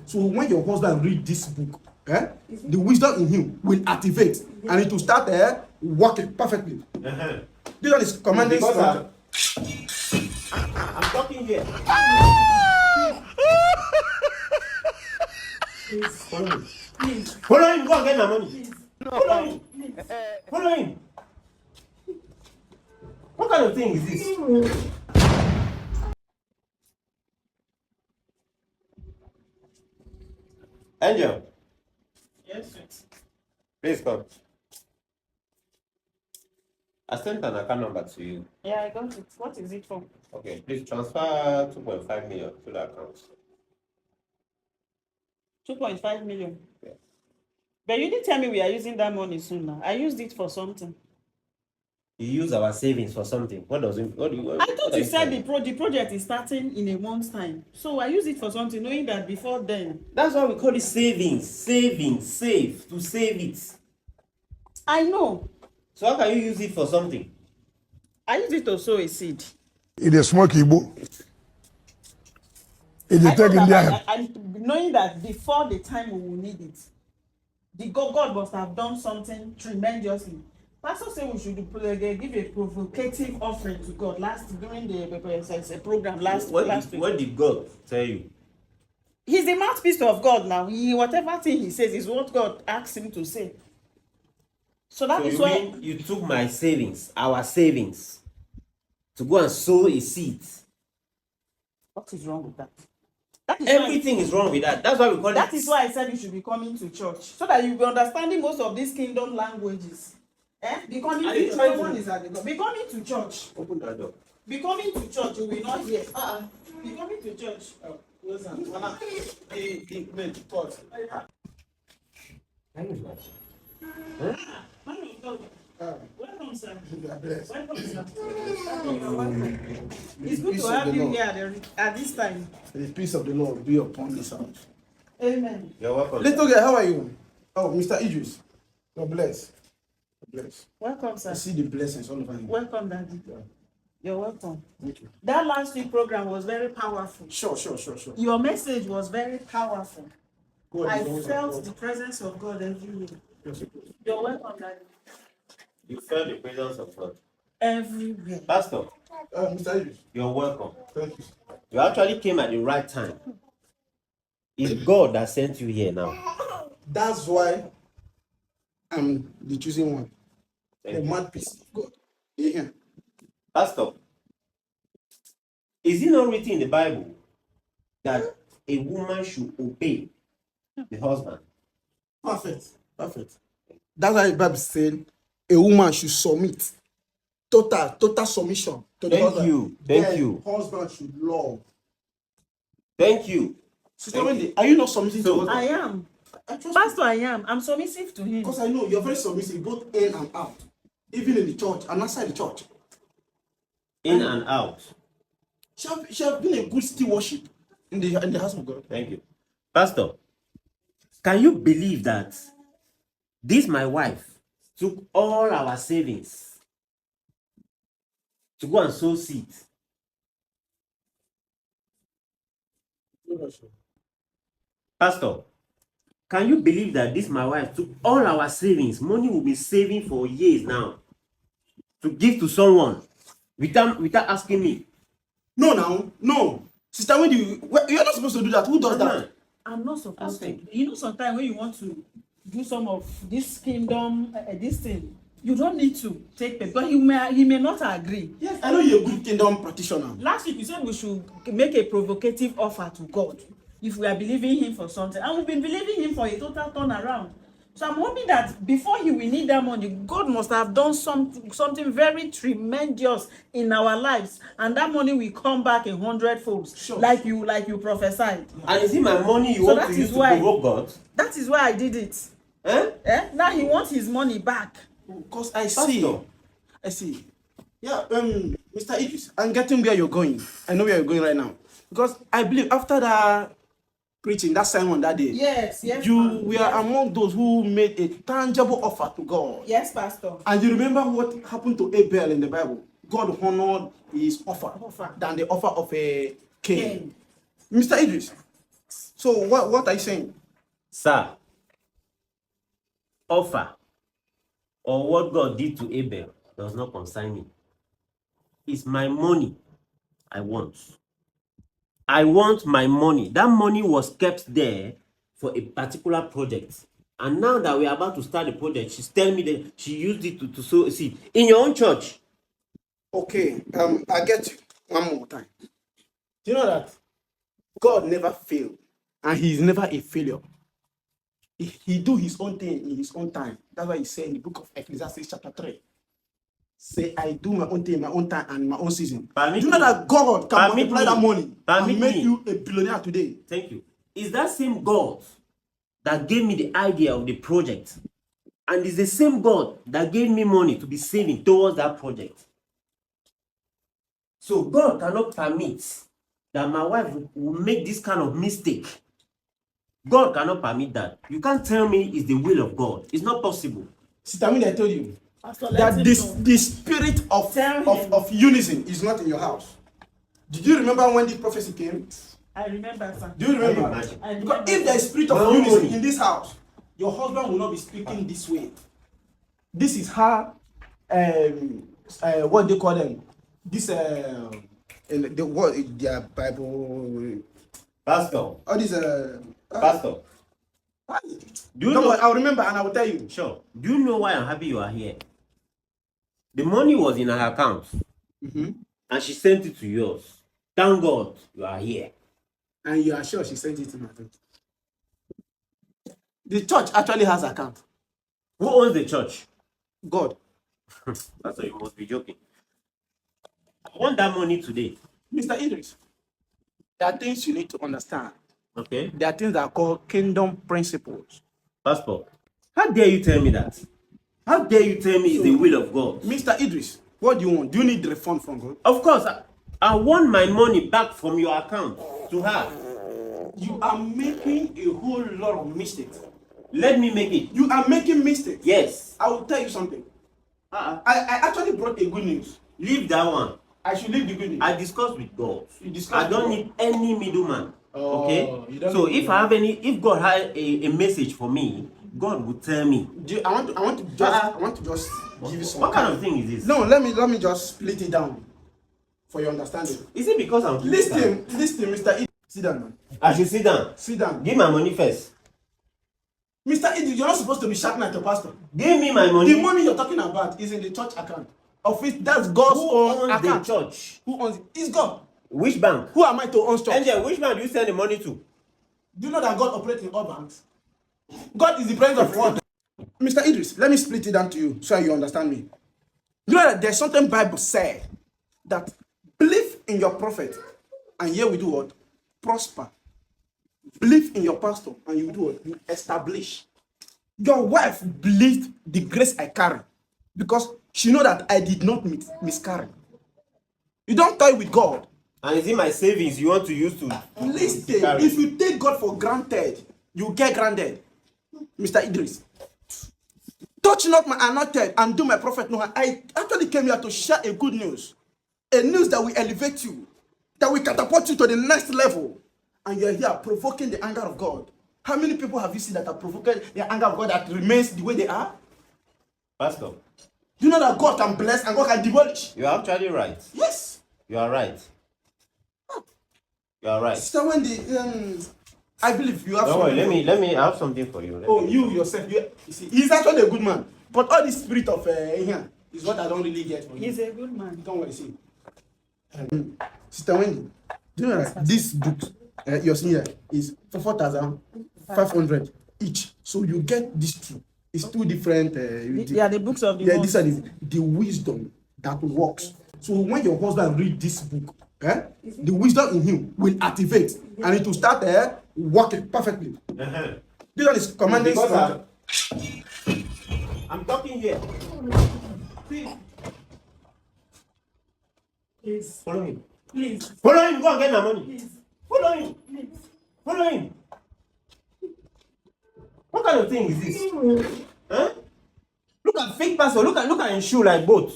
So when your husband read this book, the wisdom in him will activate and it will start working perfectly. This one is commanding structure. I'm talking here. Please. Follow me. Please. Follow him. Go and get my money. Please. No. Follow him. Please. Follow him. What kind of thing is this? Angel. Yes, sir. Please come. I sent an account number to you. Yeah, I got it. What is it for? Okay, please transfer 2.5 million to the account. 2.5 million. Yeah. But you didn't tell me we are using that money soon now. I used it for something. You use our savings for something. What does it? What do you? I thought you said the project is starting in a month's time. So I use it for something, knowing that before then. That's why we call it savings. Savings, save, to save it. I know. So how can you use it for something? I use it to sow a seed. It is smoky, boo. It is taking there. And knowing that before the time we will need it, God must have done something tremendously. Pastor said we should give a provocative offering to God during the program last week. What did God tell you? He's the mouthpiece of God now. Whatever thing he says is what God asked him to say. So that is why you took my savings, our savings, to go and sow a seed. What is wrong with that? Everything is wrong with that. That's why we call it. That is why I said you should be coming to church, so that you'll be understanding most of these kingdom languages. Becoming to church. Be coming to church. Open that door. Be coming to church, you will not hear. Be coming to church. Welcome, sir. Welcome, sir. It's good to have you here at this time. The peace of the Lord be upon this house. Amen. You're welcome. Little girl, how are you? Oh, Mr. Idris. God bless. God bless. Welcome, sir. I see the blessings all over you. Welcome, Daddy. Yeah. You're welcome. Thank you. That last week program was very powerful. Sure. Your message was very powerful. God I is always felt God. the presence of God everywhere. Yes, You're welcome, Daddy. You felt the presence of God. Everywhere. Pastor, Mr. Idris. you're welcome. Thank you. You actually came at the right time. It's God that sent you here now. That's why I'm the choosing one. Thank The you. mouthpiece of God. Yeah. Pastor, is it not written in the Bible that a woman should obey the husband? Perfect. That's why the Bible said a woman should submit. Total submission to the husband. Thank you. Husband should love. Thank you. Sister Wendy, are you not submitting to husband? I am. Trust Pastor, I am. I'm submissive to him. Because I know you're very submissive, both in and out, even in the church and outside the church. In and out. She have been a good stewardship in the house of God. Thank you. Pastor, can you believe that this my wife took all our savings to go and sow seeds? Pastor, can you believe that this my wife took all our savings, money we'll be saving for years now, to give to someone without asking me? No. Sister Wendy, you're not supposed to do that. Who does that? I'm not supposed to. You know, sometimes when you want to do some of this kingdom, this thing, you don't need to take pay, but he may not agree. Yes, I know you're a good kingdom practitioner. Last week you said we should make a provocative offer to God if we are believing him for something, and we've been believing him for a total turnaround. So I'm hoping that before he will need that money, God must have done something very tremendous in our lives, and that money will come back 100-fold, Sure. like you prophesied. And is it my money you want to use to provoke God? That is why I did it. Now he wants his money back. Because I see. Yeah, Mr. Idris, I'm getting where you're going. I know where you're going right now. Because I believe after that preaching, that sermon that day, Yes. you were among those who made a tangible offer to God. Yes, Pastor. And you remember what happened to Abel in the Bible? God honored his offer than the offer of a Cain. Mr. Idris, So what are you saying? Sir, offer or what God did to Abel does not concern me. It's my money I want. I want my money. That money was kept there for a particular project. And now that we are about to start the project, she's telling me that she used it to sow a seed. In your own church. Okay, I get you one more time. Do you know that God never failed and He is never a failure? He do His own thing in His own time. That's why He said in the book of Ecclesiastes chapter 3. Say, I do my own thing in my own time and my own season. Do you know that God can multiply that money and make you a billionaire today? Thank you. Is that same God that gave me the idea of the project, and is the same God that gave me money to be saving towards that project. So God cannot permit that my wife will make this kind of mistake. God cannot permit that. You can't tell me it's the will of God. It's not possible. Sister Wendy, I told you Pastor, that the spirit of unison is not in your house. Did you remember when the prophecy came? I remember, sir. Do you remember? I remember. Because if there is spirit of unison in this house, your husband will not be speaking this way. This is how what they call them. This in the what their Bible. Pastor. All these Pastor. Do you Don't know? worry, I'll remember and I will tell you. Sure. Do you know why I'm happy you are here? The money was in her account, and she sent it to yours. Thank God you are here. And you are sure she sent it to my account. The church actually has account. Who owns the church? God. Pastor, you must be joking. I want that money today. Mr. Idris, there are things you need to understand. Okay? There are things that are called kingdom principles. Pastor, how dare you tell me that? How dare you tell me it's the will of God? Mr. Idris, what do you want? Do you need refund from God? Of course, I want my money back from your account to her. You are making a whole lot of mistakes. Let me make it. You are making mistakes. Yes. I will tell you something. I actually brought a good news. Leave that one. I should leave the good news. I discussed with God. You discussed I don't with need any middleman. Oh, Okay? you don't So need if God had a message for me, God would tell me. I want to just give you some. What kind of thing is this? No, let me just split it down for your understanding. Is it because I'm Listen, Mr. Idris. Sit down, man. I should sit down. Sit down. Give my money first. Mr. Idris, you're not supposed to be shouting at your pastor. Give me my money. The money you're talking about is in the church account. Of it, that's God's Who own owns account. the church? Who owns it? It's God. Which bank? Who am I to own church? Angel, which bank do you send the money to? Do you know that God operates in all banks? God is the president of what? Mr. Idris, let me split it down to you so you understand me. You know that there's something Bible said that believe in your prophet and here we do what? Prosper. Believe in your pastor and you do what? You establish. Your wife believed the grace I carry because she know that I did not miscarry. You don't toy with God. And is it my savings you want to use to Listen, carry? if you take God for granted, you get granted. Mr. Idris, touch not my anointed and do my prophet no harm. I actually came here to share a good news. A news that will elevate you, that will catapult you to the next level. And you're here provoking the anger of God. How many people have you seen that are provoking the anger of God that remains the way they are? Pastor, Do you know that God can bless and God can demolish? you are actually right. Yes. You are right. You are right. Sister Wendy, I believe you have Don't worry, something. let me I have something for you. Oh, you yourself, you see, he's actually a good man. But all this spirit of here is what I don't really get from you. He's a good man. Don't worry, see. Sister Wendy, do you know that this book you're seeing here is for 4,500 each. So you get these two. It's two different. They are the books of the yeah, month. this one is the wisdom that works. So when your husband read this book, the wisdom in him will activate and it will start working perfectly. This one is commanding. Because I'm talking here. Please, Follow him. please, Follow him. Go and get my money. please, Follow him. please. Follow him. What kind of thing is this? Huh? Look at fake pastor. Look at his shoe like boat.